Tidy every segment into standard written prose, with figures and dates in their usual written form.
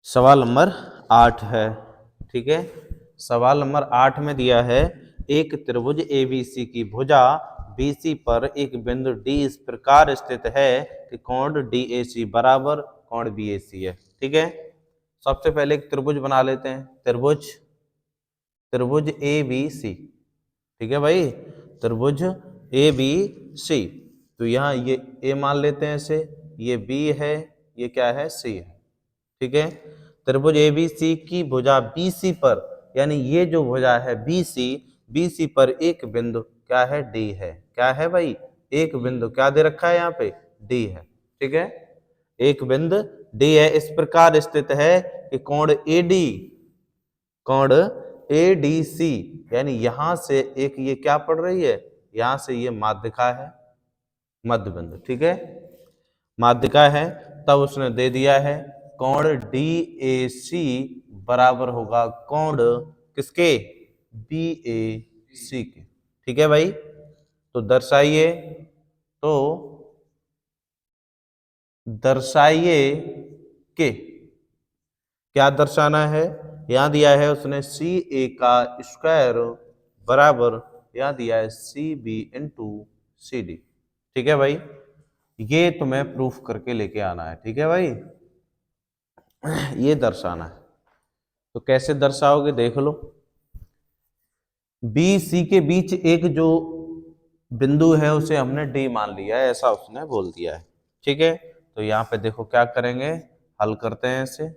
सवाल नंबर 8 है। ठीक है, सवाल नंबर 8 में दिया है एक त्रिभुज एबीसी की भुजा बीसी पर एक बिंदु डी इस प्रकार स्थित है कि कोण डीएसी बराबर कोण बीएसी है। ठीक है, सबसे पहले एक त्रिभुज बना लेते हैं। त्रिभुज त्रिभुज ए बी सी। ठीक है भाई, त्रिभुज ए बी सी। तो यहाँ ये ए मान लेते हैं इसे, ये बी है, ये क्या है, सी है। ठीक है, त्रिभुज एबीसी की भुजा बीसी पर, यानी ये जो भुजा है बीसी, बीसी पर एक बिंदु क्या है, डी है। क्या है भाई, एक बिंदु क्या दे रखा है यहाँ पे, डी है। ठीक है, एक बिंदु डी है, इस प्रकार स्थित है कि कोण एडी, कोण एडीसी, यानी यहां से एक ये क्या पड़ रही है, यहां से ये माध्यिका है, मध्य बिंदु। ठीक है, माध्यिका है, तब उसने दे दिया है कोण DAC बराबर होगा कोण किसके, BAC के। ठीक है भाई, तो दर्शाइए, तो दर्शाइए के, क्या दर्शाना है, यहां दिया है उसने CA का स्क्वायर बराबर, यहां दिया है CB इंटू CD। ठीक है भाई, ये तुम्हें प्रूफ करके लेके आना है। ठीक है भाई, ये दर्शाना है। तो कैसे दर्शाओगे, देख लो। बी सी के बीच एक जो बिंदु है उसे हमने डी मान लिया है, ऐसा उसने बोल दिया है। ठीक है, तो यहाँ पे देखो क्या करेंगे, हल करते हैं इसे।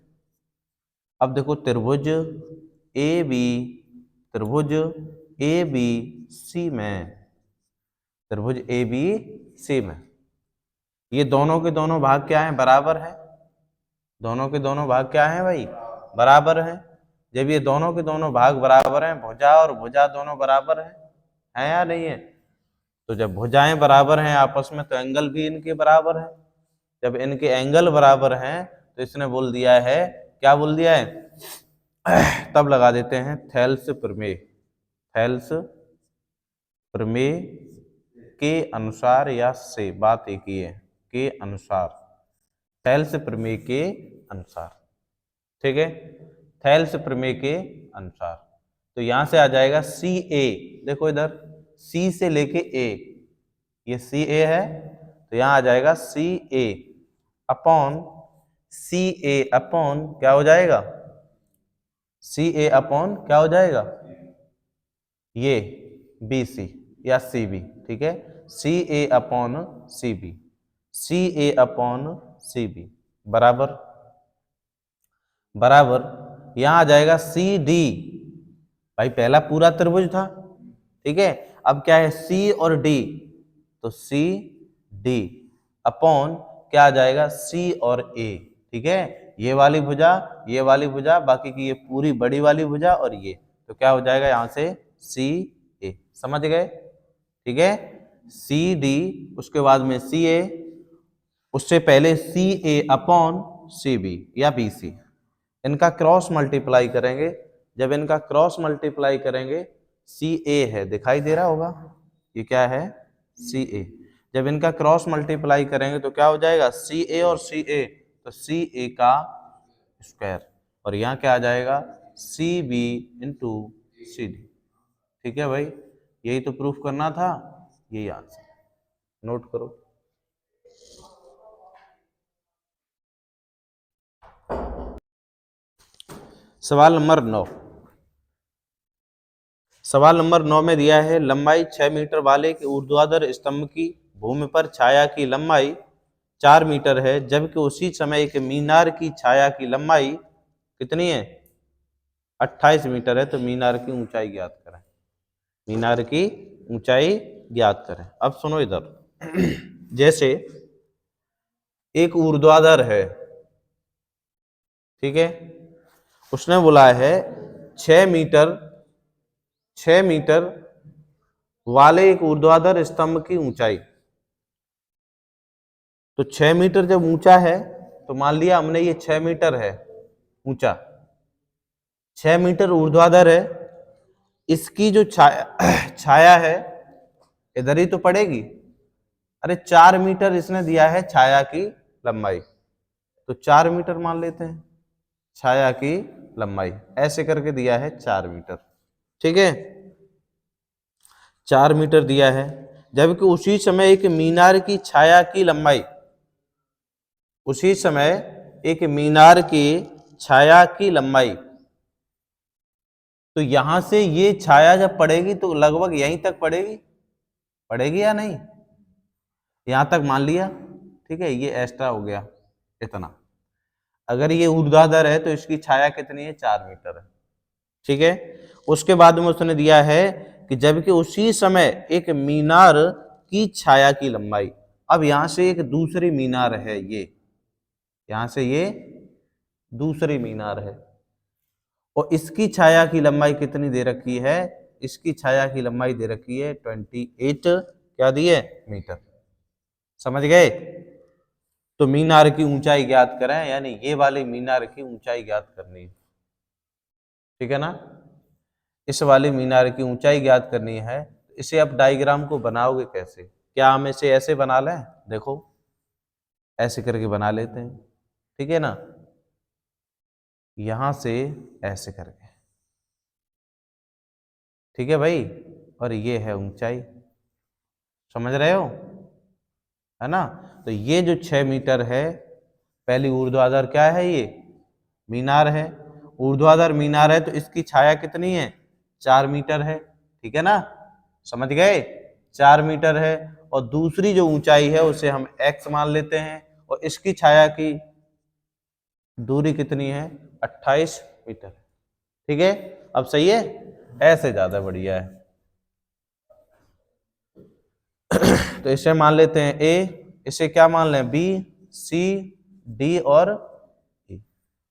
अब देखो त्रिभुज ए बी, त्रिभुज ए बी सी में, त्रिभुज ए बी सी में ये दोनों के दोनों भाग क्या है, बराबर है। दोनों के दोनों भाग क्या है भाई, बराबर है। जब ये दोनों के दोनों भाग बराबर हैं, भुजा और भुजा दोनों बराबर है या नहीं है। तो जब भुजाएं बराबर हैं आपस में, तो एंगल भी इनके बराबर है। जब इनके एंगल बराबर हैं, तो इसने बोल दिया है, क्या बोल दिया है, तब लगा देते हैं थेल्स प्रमेय। थेल्स प्रमेय के अनुसार, या से बात एक ही है, के अनुसार, थेल्स प्रमेय के अनुसार। ठीक है, थेल्स प्रमेय के अनुसार। तो यहां से आ जाएगा सी ए, देखो इधर सी से लेके ए, ये सी ए है, तो यहां आ जाएगा सी A upon C A upon क्या हो जाएगा, सी ए अपॉन क्या हो जाएगा, ये बी सी या सी बी। ठीक है, C A upon C B, C A upon C B बराबर, बराबर यहां आ जाएगा सी डी। भाई पहला पूरा त्रिभुज था, ठीक है, अब क्या है सी और डी, तो सी डी अपॉन क्या आ जाएगा, सी और ए। ठीक है, ये वाली भुजा, ये वाली भुजा, बाकी की ये पूरी बड़ी वाली भुजा, और ये, तो क्या हो जाएगा यहां से सी ए। समझ गए, ठीक है, सी डी, उसके बाद में सी ए, उससे पहले सी ए अपॉन सी बी या बी सी। इनका क्रॉस मल्टीप्लाई करेंगे, जब इनका क्रॉस मल्टीप्लाई करेंगे, सी ए है, दिखाई दे रहा होगा, ये क्या है, सी ए। जब इनका क्रॉस मल्टीप्लाई करेंगे तो क्या हो जाएगा, सी ए और सी ए, तो सी ए का स्क्वायर, और यहाँ क्या आ जाएगा, C B into C D. ठीक है भाई, यही तो प्रूफ करना था, यही आंसर, नोट करो। सवाल नंबर 9, सवाल नंबर 9 में दिया है लंबाई 6 मीटर वाले के ऊर्ध्वाधर स्तंभ की भूमि पर छाया की लंबाई 4 मीटर है, जबकि उसी समय एक मीनार की छाया की लंबाई कितनी है, 28 मीटर है। तो मीनार की ऊंचाई ज्ञात करें, मीनार की ऊंचाई ज्ञात करें। अब सुनो इधर, जैसे एक ऊर्ध्वाधर है, ठीक है, उसने बोला है 6 मीटर, 6 मीटर वाले एक ऊर्ध्वाधर स्तंभ की ऊंचाई। तो 6 मीटर जब ऊंचा है, तो मान लिया हमने ये 6 मीटर है ऊंचा, 6 मीटर ऊर्ध्वाधर है, इसकी जो छाया छाया है इधर ही तो पड़ेगी। अरे 4 मीटर इसने दिया है छाया की लंबाई, तो 4 मीटर मान लेते हैं। छाया की लंबाई, ऐसे करके दिया है 4 मीटर। ठीक है, 4 मीटर दिया है। जबकि उसी समय एक मीनार की छाया की लंबाई, उसी समय एक मीनार की छाया की लंबाई, तो यहां से ये छाया जब पड़ेगी तो लगभग यहीं तक पड़ेगी, पड़ेगी या नहीं, यहां तक मान लिया। ठीक है, ये एक्स्ट्रा हो गया इतना। अगर ये ऊर्ध्वाधर है तो इसकी छाया कितनी है, 4 मीटर है। ठीक है, उसके बाद में उसने दिया है कि जबकि उसी समय एक मीनार की छाया की लंबाई, अब यहां से एक दूसरी मीनार है, ये यहां से ये दूसरी मीनार है, और इसकी छाया की लंबाई कितनी दे रखी है, इसकी छाया की लंबाई दे रखी है 28 क्या दी है, मीटर। समझ गए। तो मीनार की ऊंचाई ज्ञात करें, यानी ये वाली मीनार की ऊंचाई ज्ञात करनी है। ठीक है ना, इस वाली मीनार की ऊंचाई ज्ञात करनी है। इसे आप डायग्राम को बनाओगे कैसे, क्या हम इसे ऐसे बना लें, देखो ऐसे करके बना लेते हैं। ठीक है ना, यहां से ऐसे करके, ठीक है भाई, और ये है ऊंचाई, समझ रहे हो, है ना। तो ये जो 6 मीटर है, पहली ऊर्ध्वाधर क्या है, ये मीनार है, ऊर्ध्वाधर मीनार है, तो इसकी छाया कितनी है, 4 मीटर है। ठीक है ना, समझ गए, 4 मीटर है। और दूसरी जो ऊंचाई है उसे हम x मान लेते हैं, और इसकी छाया की दूरी कितनी है, 28 मीटर। ठीक है, अब सही है, ऐसे ज्यादा बढ़िया है। तो इसे मान लेते हैं a, इसे क्या मान लें, b, c, d और e।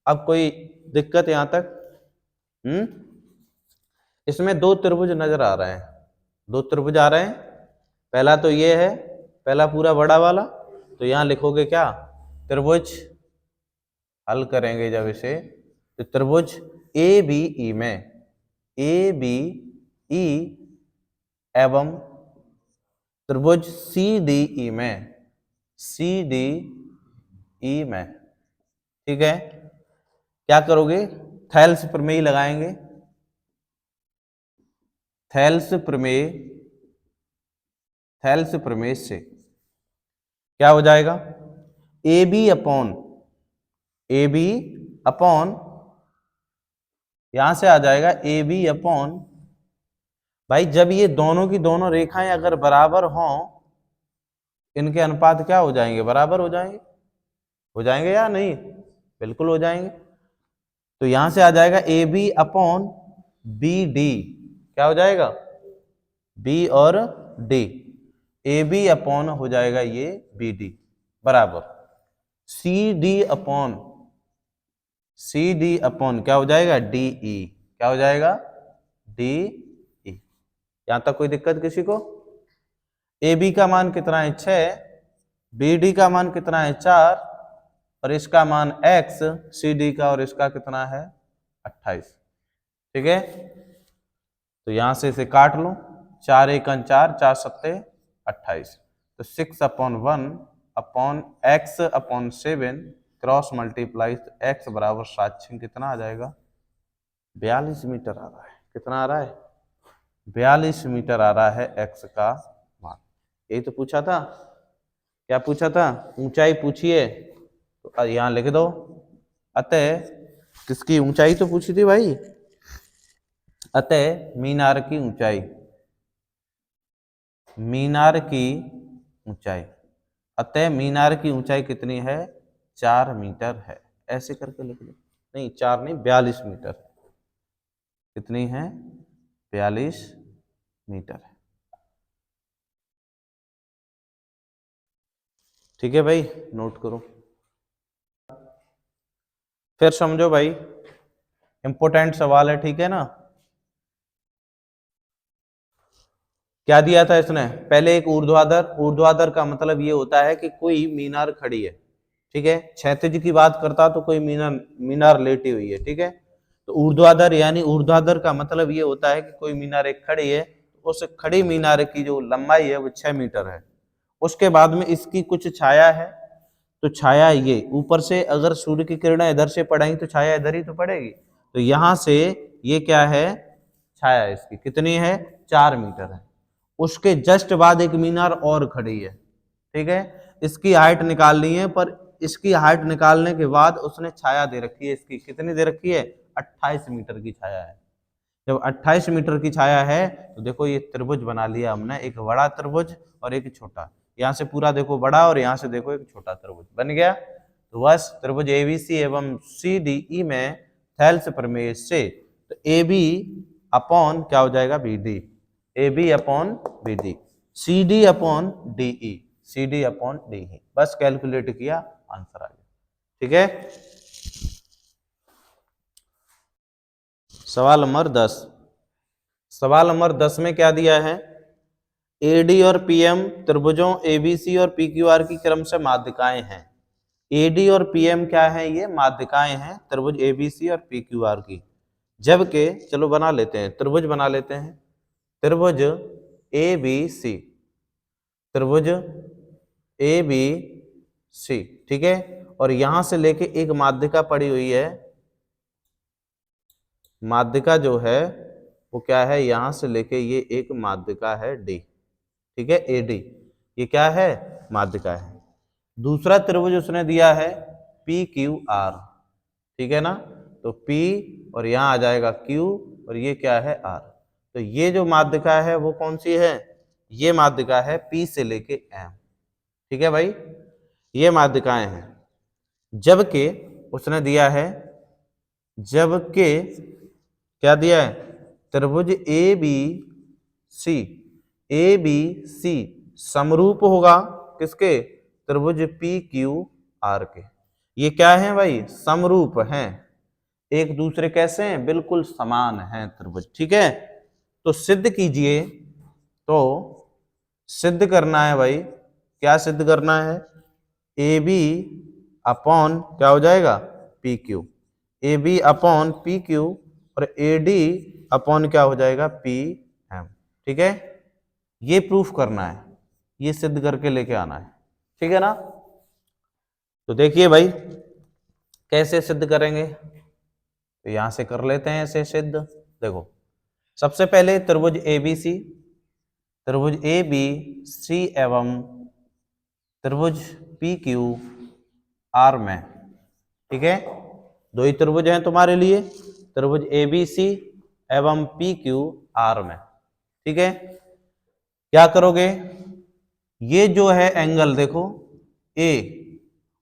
अब कोई दिक्कत यहां तक, इसमें 2 त्रिभुज नजर आ रहे हैं, 2 त्रिभुज आ रहे हैं। पहला तो ये है, पहला पूरा बड़ा वाला, तो यहां लिखोगे क्या, त्रिभुज, हल करेंगे जब इसे, तो त्रिभुज ए बी ई में, ए बी ई एवं त्रिभुज सी डी ई में, सी डी ई में। ठीक है, क्या करोगे, थेल्स प्रमेय लगाएंगे, थेल्स प्रमेय, थेल्स प्रमेय से क्या हो जाएगा, A B upon, A B upon, यहां से आ जाएगा ए बी अपॉन, भाई जब ये दोनों की दोनों रेखाएं अगर बराबर हों, इनके अनुपात क्या हो जाएंगे, बराबर हो जाएंगे या नहीं, बिल्कुल हो जाएंगे। तो यहां से आ जाएगा A B upon B D, क्या हो जाएगा, बी और डी, ए बी अपॉन हो जाएगा ये बी डी बराबर C D upon, C D upon क्या हो जाएगा, डी ई, क्या हो जाएगा, डी ई। यहां तक कोई दिक्कत किसी को। ए बी का मान कितना है, 6, बी डी का मान कितना है, 4, और इसका मान x, सी डी का और इसका कितना है, 28। ठीक है, तो यहां से इसे काट लो, 4 एकन 4, 4 सत्ते 28, तो 6/1 upon x upon 7 cross multiply, तो x बराबर 7 कितना आ जाएगा, 42 मीटर आ रहा है। कितना आ रहा है, 42 मीटर आ रहा है x का मान। यही तो पूछा था, क्या पूछा था, ऊंचाई पूछिए, तो यहां लिख दो। अतः किसकी ऊंचाई तो पूछी थी भाई, अतः मीनार की ऊंचाई, मीनार की ऊंचाई, अतः मीनार की ऊंचाई कितनी है, 4 मीटर है, ऐसे करके लिख लो। नहीं 4 नहीं, 42 मीटर, कितनी है, 42 मीटर है। ठीक है भाई, नोट करो। फिर समझो भाई, इंपॉर्टेंट सवाल है, ठीक है ना। क्या दिया था इसने, पहले एक ऊर्ध्वाधर, ऊर्ध्वाधर का मतलब ये होता है कि कोई मीनार खड़ी है, ठीक है। क्षैतिज की बात करता तो कोई मीनार लेटी हुई है, ठीक है। तो ऊर्ध्वाधर यानी ऊर्ध्वाधर का मतलब ये होता है कि कोई मीनार एक खड़ी है, उस खड़ी मीनार की जो लंबाई है वो 6 मीटर है। उसके बाद में इसकी कुछ छाया है, तो छाया ये ऊपर से अगर सूर्य की किरणें इधर से पड़ेंगी तो छाया इधर ही तो पड़ेगी। तो यहां से ये क्या है, छाया इसकी कितनी है, 4 मीटर है। उसके जस्ट बाद एक मीनार और खड़ी है, ठीक है, इसकी हाइट निकालनी है, पर इसकी हाइट निकालने के बाद उसने छाया दे रखी है, इसकी कितनी दे रखी है, 28 मीटर की छाया है। जब 28 मीटर की छाया है तो देखो ये त्रिभुज बना लिया हमने, एक बड़ा त्रिभुज और एक छोटा। यहाँ से पूरा देखो बड़ा और यहाँ से देखो एक छोटा त्रिभुज बन गया। तो बस त्रिभुज एबीसी एवं सीडीई में थेल्स प्रमेय से तो ए बी अपॉन क्या हो जाएगा, B D, A B upon B D, C D upon D E, C D upon D E. बस कैलकुलेट किया, आंसर आ गया। ठीक है, सवाल नंबर 10। सवाल नंबर 10 में क्या दिया है, एडी और पीएम त्रिभुजों एबीसी और पीक्यूआर की क्रम से माध्यिकाएं हैं। एडी और पीएम क्या है, ये माध्यिकाएं हैं त्रिभुज एबीसी और पीक्यूआर की। जबकि चलो बना लेते हैं, त्रिभुज बना लेते हैं, त्रिभुज एबीसी, त्रिभुज एबीसी, ठीक है, और यहां से लेके एक माध्यिका पड़ी हुई है, माध्यिका जो है वो क्या है, यहां से लेके ये एक माध्यिका है डी, ठीक है, एडी, ये क्या है, माध्यिका है। दूसरा त्रिभुज उसने दिया है पी क्यू आर, ठीक है ना, तो P और यहां आ जाएगा Q और ये क्या है R। तो ये जो माध्यिका है वो कौन सी है, ये माध्यिका है P से लेके M, ठीक है भाई, ये माध्यिकाएं हैं। जबकि उसने दिया है, जबकि क्या दिया है, त्रिभुज ए बी सी समरूप होगा किसके, त्रिभुज पी क्यू आर के। ये क्या है भाई, समरूप हैं, एक दूसरे कैसे हैं, बिल्कुल समान हैं त्रिभुज, ठीक है। तो सिद्ध कीजिए, तो सिद्ध करना है भाई, क्या सिद्ध करना है, ए बी अपॉन क्या हो जाएगा, P Q, A B upon P Q और ए डी अपॉन क्या हो जाएगा, पी एम, ठीक है। ये प्रूफ करना है, ये सिद्ध करके लेके आना है, ठीक है ना। तो देखिए भाई कैसे सिद्ध करेंगे, तो यहां से कर लेते हैं ऐसे सिद्ध। देखो सबसे पहले त्रिभुज एबीसी, त्रिभुज ए बी सी एवं त्रिभुज पी क्यू आर में, ठीक है, दो ही त्रिभुज हैं तुम्हारे लिए, त्रिभुज ए बी सी एवं पी क्यू आर में, ठीक है। क्या करोगे, ये जो है एंगल देखो ए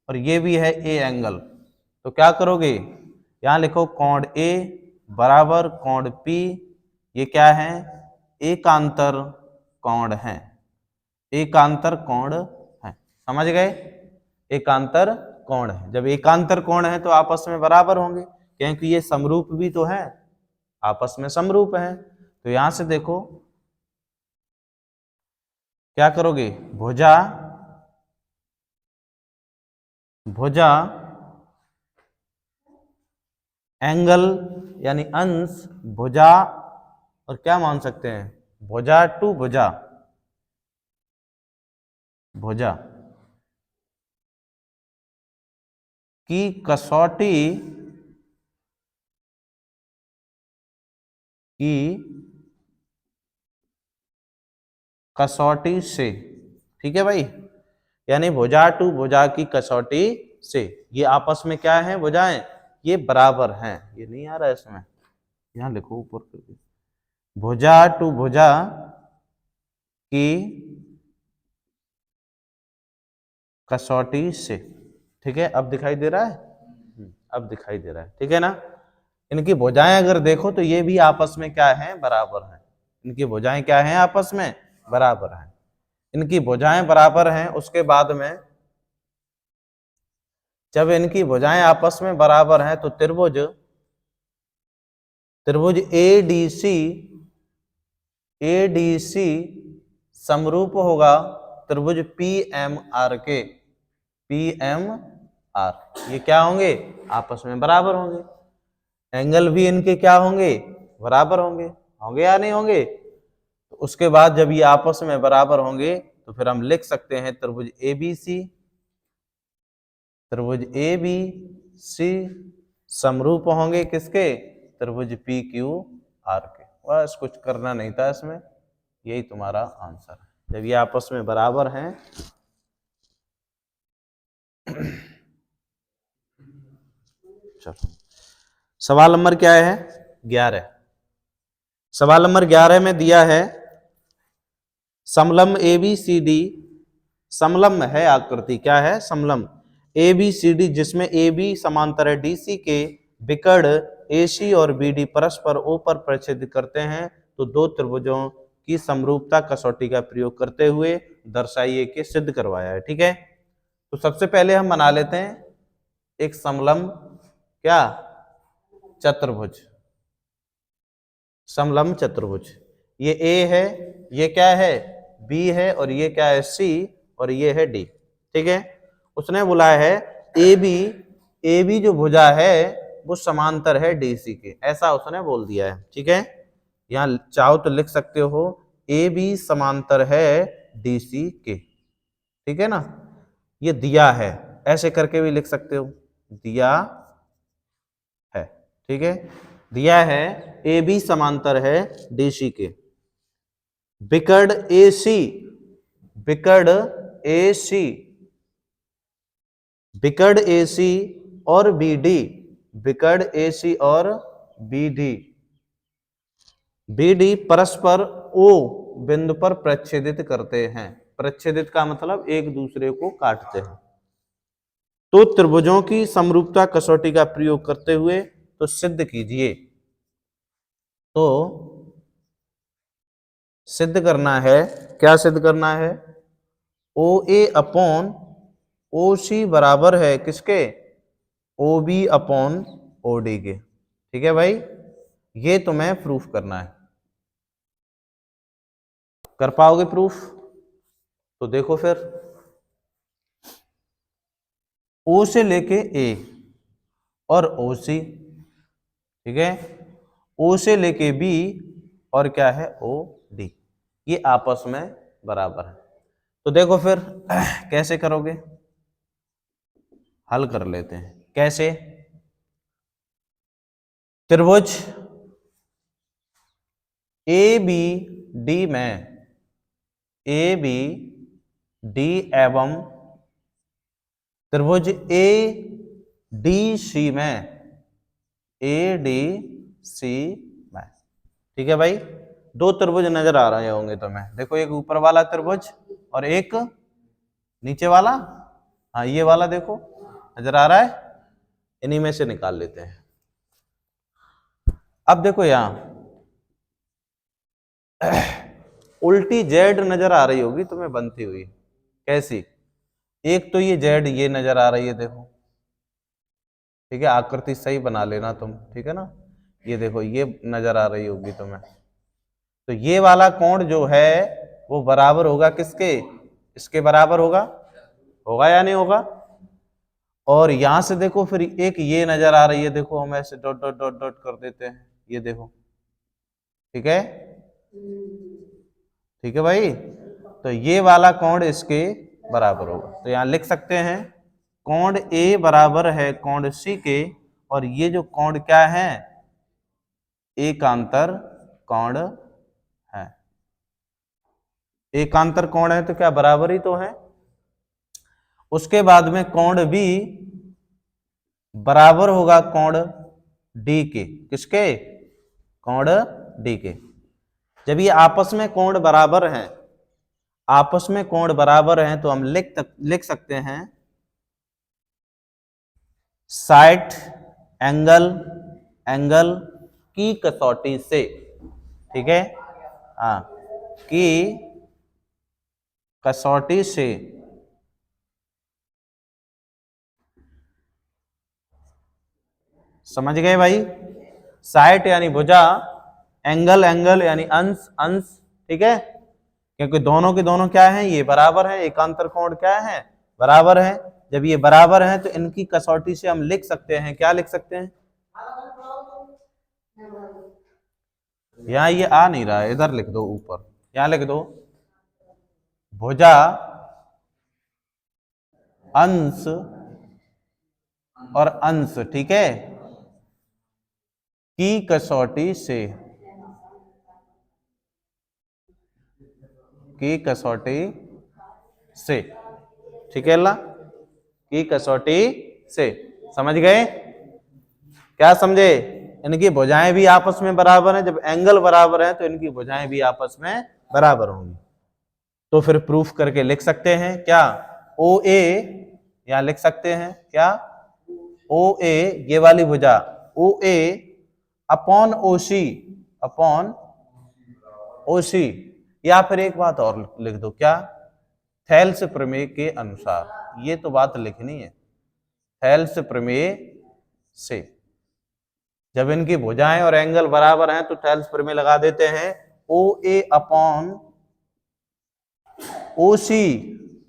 और ये भी है ए एंगल, तो क्या करोगे, यहां लिखो कोण ए बराबर कोण पी, ये क्या है, एकांतर कोण है, एकांतर कोण है, समझ गए, एकांतर कोण है। जब एकांतर कोण है तो आपस में बराबर होंगे, क्योंकि ये समरूप भी तो है, आपस में समरूप है। तो यहां से देखो क्या करोगे, भुजा भुजा एंगल यानी अंश भुजा, और क्या मान सकते हैं, भुजा टू भुजा, भुजा की कसौटी की कसौटी से, ठीक है भाई, यानी भुजा टू भुजा की कसौटी से ये आपस में क्या है, भुजाएं ये बराबर हैं, ये नहीं आ रहा है इसमें, यहां लिखो ऊपर करके, भुजा टू भुजा की कसौटी से, ठीक है, अब दिखाई दे रहा है, अब दिखाई दे रहा है, ठीक है ना। इनकी भुजाएं अगर देखो तो ये भी आपस में क्या है, बराबर हैं, इनकी भुजाएं क्या हैं, आपस में बराबर हैं, इनकी भुजाएं बराबर हैं। उसके बाद में जब इनकी भुजाएं आपस में बराबर हैं तो त्रिभुज त्रिभुज एडीसी समरूप होगा त्रिभुज पीएमआर के, पीएमआर ये क्या होंगे, आपस में बराबर होंगे, एंगल भी इनके क्या होंगे, बराबर होंगे, होंगे या नहीं होंगे। तो उसके बाद जब ये आपस में बराबर होंगे तो फिर हम लिख सकते हैं त्रिभुज एबीसी त्रिभुज ए बी सी समरूप होंगे किसके? त्रिभुज पी क्यू आर के। बस कुछ करना नहीं था इसमें, यही तुम्हारा आंसर है जब ये आपस में बराबर हैं। चलो सवाल नंबर क्या है? 11। सवाल नंबर 11 में दिया है समलंब ए बी सी डी, समलंब है आकृति, क्या है? समलंब ए बी सी डी, जिसमें ए बी समांतर है डी सी के, विकर्ण ए सी और बी डी परस्पर ओ पर प्रच्छेद करते हैं, तो दो त्रिभुजों की समरूपता कसौटी का प्रयोग करते हुए दर्शाइए के सिद्ध करवाया है। ठीक है, तो सबसे पहले हम बना लेते हैं एक समलंब क्या? चतुर्भुज। समलंब चतुर्भुज, ये ए है, ये क्या है? बी है, और ये क्या है? सी, और ये है डी। ठीक है, उसने बोला है ए बी जो भुजा है वो समांतर है डीसी के, ऐसा उसने बोल दिया है। ठीक है, यहां चाहो तो लिख सकते हो ए बी समांतर है डीसी के। ठीक है ना, ये दिया है, ऐसे करके भी लिख सकते हो, दिया है। ठीक है, दिया है ए बी समांतर है डीसी के, विकर्ण ए सी, विकर्ण ए सी, विकर्ण ए सी और बी डी, विकर्ण ए सी और बी डी, बी डी परस्पर ओ बिंदु पर प्रच्छेदित करते हैं। प्रच्छेदित का मतलब एक दूसरे को काटते हैं। तो त्रिभुजों की समरूपता कसौटी का प्रयोग करते हुए तो सिद्ध कीजिए। तो सिद्ध करना है, क्या सिद्ध करना है? ओ ए अपॉन ओ सी बराबर है किसके? O B upon O D के। ठीक है भाई, ये तुम्हें प्रूफ करना है। कर पाओगे प्रूफ? तो देखो फिर, ओ से लेके ए और ओ सी, ठीक है, ओ से लेके बी और क्या है? ओ डी, ये आपस में बराबर है। तो देखो फिर कैसे करोगे? हल कर लेते हैं। कैसे? त्रिभुज ए बी डी में, ए बी डी एवं त्रिभुज ए डी सी में, ए डी सी में। ठीक है भाई, दो त्रिभुज नजर आ रहे होंगे तुम्हें। देखो, एक ऊपर वाला त्रिभुज और एक नीचे वाला। हाँ, ये वाला देखो नजर आ रहा है, इन्हीं में से निकाल लेते हैं। अब देखो यहां उल्टी जेड नजर आ रही होगी तुम्हें बनती हुई। कैसी? एक तो ये जेड ये नजर आ रही है, देखो। ठीक है, आकृति सही बना लेना तुम, ठीक है ना। ये देखो, ये नजर आ रही होगी तुम्हें। तो ये वाला कोण जो है वो बराबर होगा किसके? इसके बराबर होगा, होगा या नहीं होगा? और यहां से देखो फिर एक ये नजर आ रही है, देखो हम ऐसे डॉट डॉट डॉट डॉट कर देते हैं, ये देखो। ठीक है, ठीक है भाई, तो ये वाला कोण इसके बराबर होगा। तो यहां लिख सकते हैं कोण ए बराबर है कोण सी के, और ये जो कोण क्या है? एकांतर कोण है। एकांतर कोण है तो क्या बराबर ही तो है। उसके बाद में कोण बी बराबर होगा कोण डी के। किसके? कोण डी के। जब ये आपस में कोण बराबर हैं, आपस में कोण बराबर हैं, तो हम लिख सकते हैं 60 एंगल की कसौटी से। ठीक है, हाँ, की कसौटी से समझ गए भाई? 60 यानी भुजा, एंगल यानी अंश अंश। ठीक है, क्योंकि दोनों के दोनों क्या है? ये बराबर है। एकांतर कोण क्या है? बराबर है। जब ये बराबर है तो इनकी कसौटी से हम लिख सकते हैं, क्या लिख सकते हैं? यहां ये आ नहीं रहा है, इधर लिख दो ऊपर, यहां लिख दो भुजा अंश और अंश, ठीक है, की कसौटी से, की कसौटी से, ठीक है अल्लाह, की कसौटी से। समझ गए? क्या समझे? इनकी भुजाएं भी आपस में बराबर हैं। जब एंगल बराबर है तो इनकी भुजाएं भी आपस में बराबर होंगी। तो फिर प्रूफ करके लिख सकते हैं क्या, ओ ए, यहां लिख सकते हैं क्या, ओ ए, ये वाली भुजा ओ ए अपॉन ओ सी, अपॉन ओ सी। या फिर एक बात और लिख दो, क्या, थेल्स प्रमेय के अनुसार। ये तो बात लिखनी है, थेल्स प्रमेय से। जब इनकी भुजाएं और एंगल बराबर हैं तो थेल्स प्रमेय लगा देते हैं। ओ ए अपॉन ओ सी,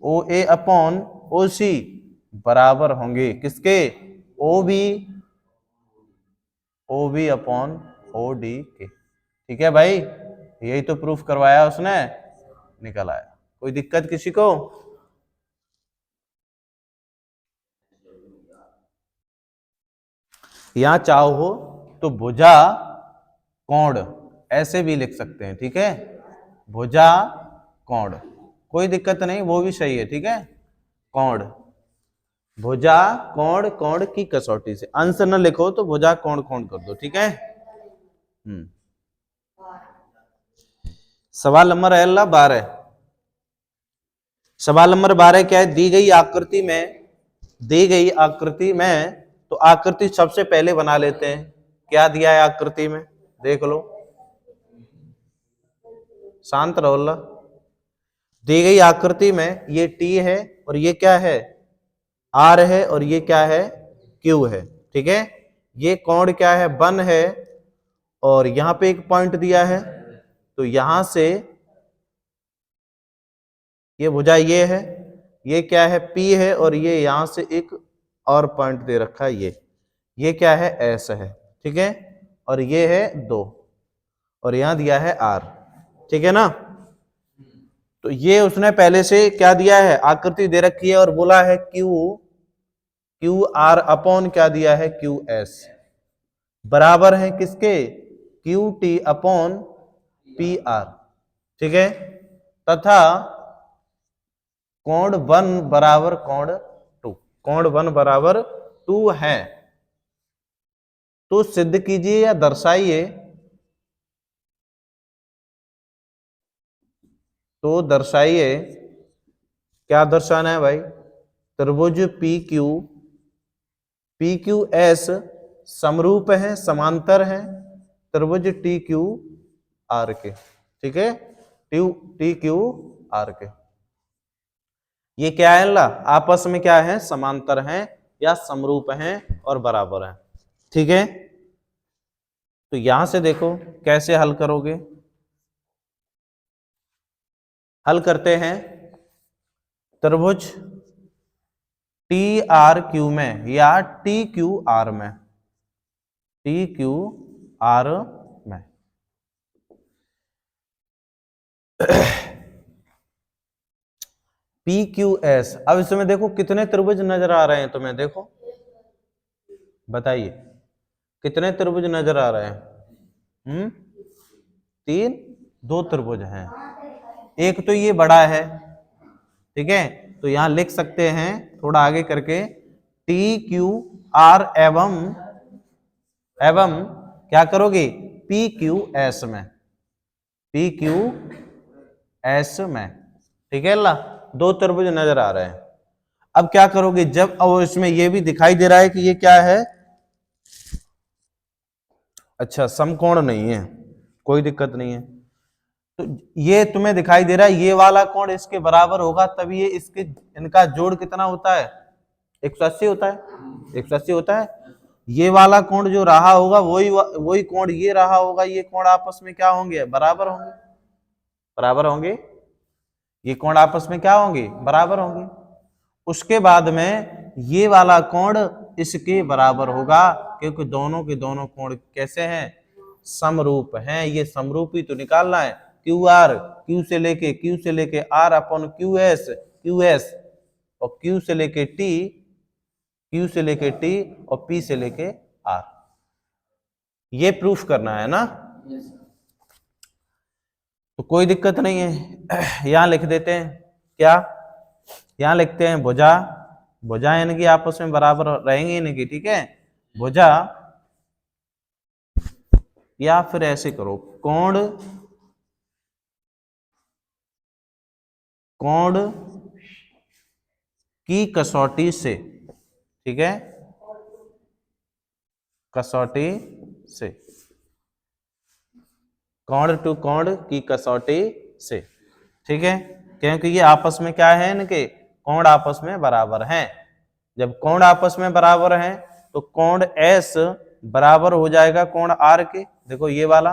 ओ ए अपॉन ओ सी बराबर होंगे किसके, O B, O B upon O D के। ठीक है भाई, यही तो प्रूफ करवाया उसने, निकल आया। कोई दिक्कत किसी को? यहां चाहो तो भुजा कोण ऐसे भी लिख सकते हैं, ठीक है, भुजा कोण, कोई दिक्कत नहीं, वो भी सही है, ठीक है। कोण, भुजा कोण, कोण की कसौटी से। अंश न लिखो तो भुजा कोण कोण कर दो, ठीक है। सवाल नंबर है 12। सवाल नंबर 12 क्या है, दी गई आकृति में, दी गई आकृति में, तो आकृति सबसे पहले बना लेते हैं। क्या दिया है आकृति में, देख लो, शांत रहो अल्लाह। दी गई आकृति में ये टी है और ये क्या है, आर है, और ये क्या है, क्यू है, ठीक है। ये कोण क्या है, 1 है, और यहां पे एक पॉइंट दिया है, तो यहां से ये भुजा ये है, ये क्या है, पी है, और ये यहां से एक और पॉइंट दे रखा है, ये क्या है, एस है, ठीक है, और ये है 2, और यहां दिया है आर, ठीक है ना। तो ये उसने पहले से क्या दिया है, आकृति दे रखी है, और बोला है क्यू, क्यू आर अपॉन क्या दिया है, क्यू एस बराबर है किसके, Q T upon P R, ठीक है। तथा कोण 1 बराबर कोण 2, कोण 1 बराबर 2 है। तो सिद्ध कीजिए या दर्शाइए, तो दर्शाइए, क्या दर्शाना है भाई, त्रिभुज P Q, P Q S समरूप है, समांतर है त्रिभुज टी क्यू आर के, ठीक है, टी क्यू आर के। ये क्या है अल्लाह, आपस में क्या है, समांतर हैं या समरूप हैं और बराबर हैं, ठीक है। तो यहां से देखो कैसे हल करोगे, हल करते हैं। त्रिभुज टी आर क्यू में या टी क्यू आर में, टी क्यू आर में पी क्यू एस। अब इसमें देखो कितने त्रिभुज नजर आ रहे हैं तुम्हें, देखो बताइए कितने त्रिभुज नजर आ रहे हैं, 3, 2 त्रिभुज हैं। एक तो ये बड़ा है, ठीक है, तो यहां लिख सकते हैं थोड़ा आगे करके, टी क्यू आर एवं, एवं क्या करोगे, पी क्यू एस में, पी क्यू एस में, ठीक है अल्लाह, 2 त्रिभुज नजर आ रहे हैं। अब क्या करोगे, जब और इसमें ये भी दिखाई दे रहा है कि ये क्या है, अच्छा समकोण नहीं है, कोई दिक्कत नहीं है। तो ये तुम्हें दिखाई दे रहा है ये वाला कोण इसके बराबर होगा, तब ये इसके, इनका जोड़ कितना होता है, 180 होता है, 180 होता है। ये वाला कोण जो रहा होगा वही वही कोण ये रहा होगा, ये कोण आपस में क्या होंगे, बराबर होंगे, बराबर होंगे, ये कोण आपस में क्या होंगे, बराबर होंगे। उसके बाद में ये वाला कोण इसके बराबर होगा, क्योंकि दोनों के दोनों कोण कैसे हैं, समरूप हैं। ये समरूपी तो निकालना है, क्यू आर, क्यू से लेके आर अपॉन क्यू एस और क्यू से लेके टी, Q से लेके T और P से लेके R, ये प्रूफ करना है ना। तो कोई दिक्कत नहीं है, यहां लिख देते हैं क्या, यहां लिखते हैं भुजा, भुजा इनकी आपस में बराबर रहेंगी इनकी, ठीक है, भुजा, या फिर ऐसे करो कोण, कोण की कसौटी से, ठीक है, कसौटी से, कोण टू कोण की कसौटी से, ठीक है, क्योंकि ये आपस में क्या है, इनके कोण आपस में बराबर हैं। जब कोण आपस में बराबर हैं तो कोण S बराबर हो जाएगा कोण R के। देखो ये वाला,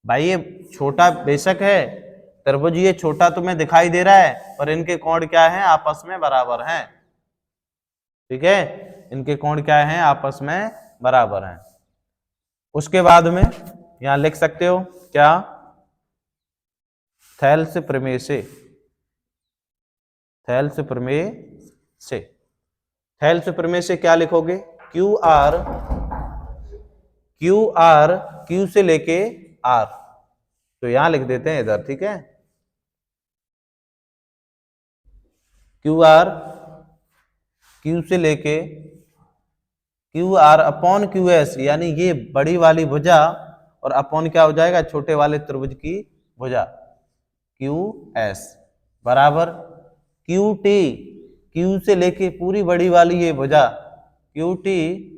भाई ये छोटा बेशक है त्रिभुज, ये छोटा तुम्हें दिखाई दे रहा है, पर इनके कोण क्या है, आपस में बराबर हैं, ठीक है, इनके कोण क्या हैं, आपस में बराबर हैं। उसके बाद में यहां लिख सकते हो क्या, थेल्स प्रमेय से, थेल्स प्रमेय से, थेल्स प्रमेय से क्या लिखोगे, Q R, Q R Q से लेके आर, तो यहां लिख देते हैं इधर, ठीक है, क्यू आर क्यू से लेके Q R upon Q S, यानी ये बड़ी वाली भुजा और अपॉन क्या हो जाएगा, छोटे वाले त्रिभुज की भुजा, क्यू एस बराबर क्यू टी, क्यू से लेके पूरी बड़ी वाली ये भुजा क्यू टी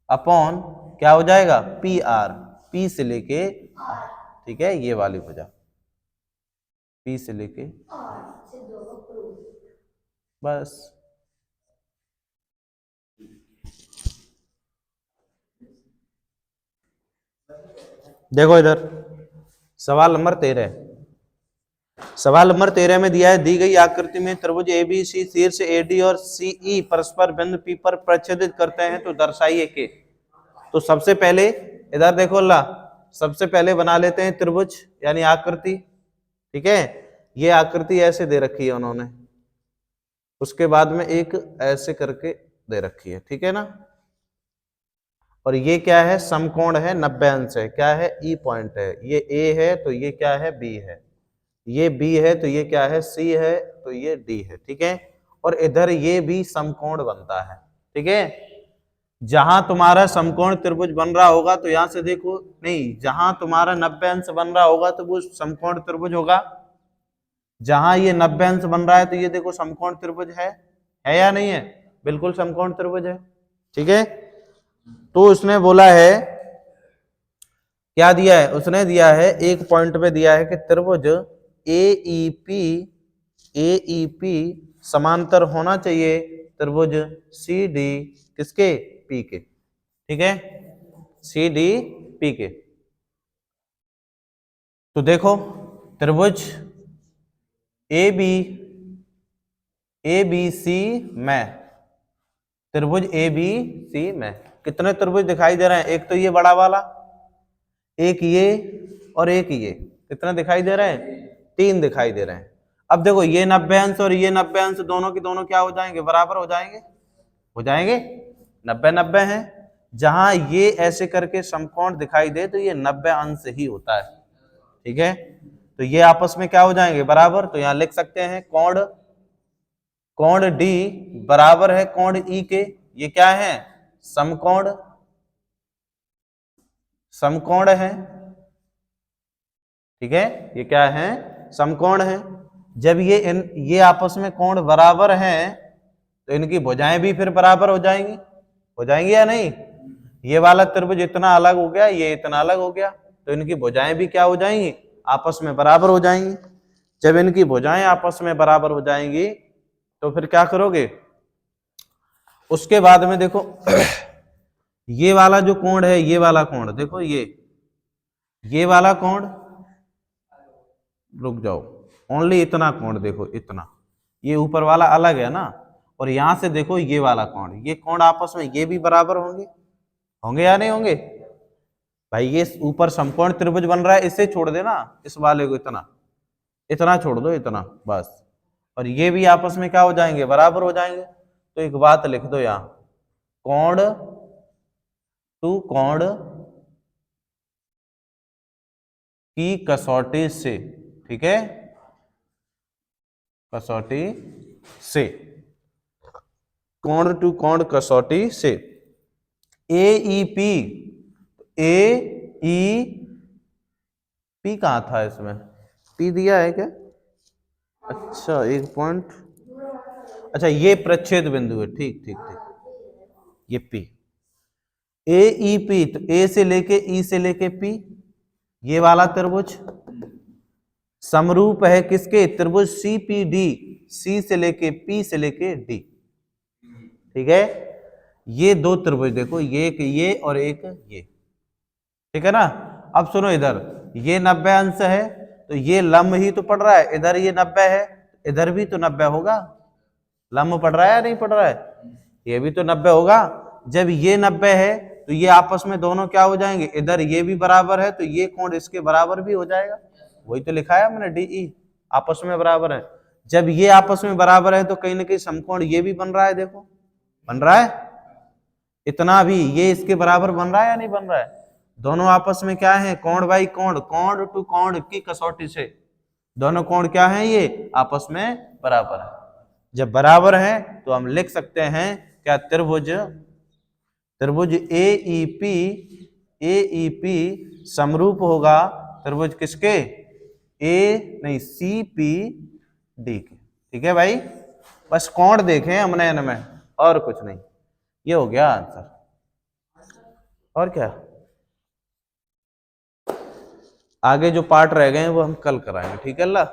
अपॉन क्या हो जाएगा, पी आर, पी से लेके आर, ठीक है, ये वाली भुजा पी से लेके, बस। देखो इधर सवाल नंबर 13, सवाल नंबर 13 में दिया है, दी गई आकृति में त्रिभुज एबीसी शीर्ष एडी और सीई परस्पर बिंदु पी पर प्रच्छेदित करते हैं, तो दर्शाइए के। तो सबसे पहले इधर देखो अल्लाह, सबसे पहले बना लेते हैं त्रिभुज यानी आकृति, ठीक है, ये आकृति ऐसे दे रखी है उन्होंने, उसके बाद में एक ऐसे करके दे रखी है, ठीक है ना, और ये क्या है, समकोण है, 90 अंश है, क्या है, ई पॉइंट है, ये ए है तो ये क्या है, बी है, ये बी है तो ये क्या है, सी है, तो ये डी है, ठीक है, और इधर ये भी समकोण बनता है, ठीक है, जहां तुम्हारा समकोण त्रिभुज बन रहा होगा तो यहां से देखो, नहीं, जहां तुम्हारा 90 अंश बन रहा होगा तो वो समकोण त्रिभुज होगा, जहां ये 90 अंश बन रहा है तो ये देखो समकोण त्रिभुज है या नहीं है, बिल्कुल समकोण त्रिभुज है, ठीक है। तो उसने बोला है, क्या दिया है, उसने दिया है एक पॉइंट पे दिया है कि त्रिभुज एईपी समांतर होना चाहिए त्रिभुज सी डी किसके, पी के, ठीक है, सी डी पी के। तो देखो त्रिभुज ए बी सी में, त्रिभुज ए बी सी में कितने त्रिभुज दिखाई दे रहे हैं, एक तो ये बड़ा वाला, एक ये और एक ये, कितने दिखाई दे रहे हैं, 3 दिखाई दे रहे हैं। अब देखो ये 90 अंश और ये 90 अंश दोनों की दोनों क्या हो जाएंगे, बराबर हो जाएंगे, हो जाएंगे, 90-90 हैं, जहां ये ऐसे करके समकोण दिखाई दे तो ये 90 अंश ही होता है, ठीक है, तो ये आपस में क्या हो जाएंगे, बराबर। तो यहां लिख सकते हैं कोण, कोण डी बराबर है कोण ई के, ये क्या है, समकोण, समकोण है, ठीक है, ये क्या है, समकोण है। जब ये आपस में कोण बराबर हैं तो इनकी भुजाएं भी फिर बराबर हो जाएंगी या नहीं, ये वाला त्रिभुज इतना अलग हो गया, ये इतना अलग हो गया, तो इनकी भुजाएं भी क्या हो जाएंगी, आपस में बराबर हो जाएंगी। जब इनकी भुजाएं आपस में बराबर हो जाएंगी तो फिर क्या करोगे, उसके बाद में देखो ये वाला जो कोण है, ये वाला कोण देखो, ये वाला कोण, रुक जाओ, ओनली इतना कोण देखो, इतना, ये ऊपर वाला अलग है ना, और यहां से देखो ये वाला कोण, ये कोण आपस में ये भी बराबर होंगे या नहीं होंगे भाई, ये ऊपर समकोण त्रिभुज बन रहा है, इसे छोड़ देना, इस वाले को इतना, इतना छोड़ दो, इतना बस, और ये भी आपस में क्या हो जाएंगे, बराबर हो जाएंगे। तो एक बात लिख दो यहां, कोण टू कोण की कसौटी से, ठीक है, कसौटी से, कोण टू कोण कसौटी से AEP, AEP कहाँ था इसमें, P दिया है क्या? अच्छा 1 पॉइंट, अच्छा ये प्रच्छेद बिंदु है, ठीक ठीक ठीक, ये P, AEP, तो A से लेके E से लेके P, ये वाला त्रिभुज समरूप है किसके, त्रिभुज CPD, C से लेके P से लेके D, ठीक है। ये दो त्रिभुज देखो, ये एक ये और एक ये, ठीक है ना। अब सुनो इधर, ये 90 अंश है तो ये लंब ही तो पड़ रहा है, इधर ये 90 है, इधर भी तो 90 होगा, लंब पड़ रहा है या नहीं पड़ रहा है, ये भी तो 90 होगा। जब ये 90 है तो ये आपस में दोनों क्या हो जाएंगे, इधर ये भी बराबर है तो ये कोण इसके बराबर भी हो जाएगा, वही तो लिखा है हमने DE, आपस में बराबर है। जब ये आपस में बराबर है तो कहीं ना कहीं समकोण ये भी बन रहा है, देखो बन रहा है, इतना भी ये इसके बराबर बन रहा है या नहीं बन रहा है, दोनों आपस में क्या है, कोण बाई कोण, कोण टू कोण की कसौटी से दोनों कोण क्या है, ये आपस में बराबर है। जब बराबर है तो हम लिख सकते हैं क्या, त्रिभुज, त्रिभुज AEP समरूप होगा त्रिभुज किसके, CPD के, ठीक है भाई। बस कोण देखें हमने इनमें, और कुछ नहीं, ये हो गया आंसर, और क्या। आगे जो पार्ट रह गए हैं वो हम कल कराएंगे, ठीक है अल्लाह।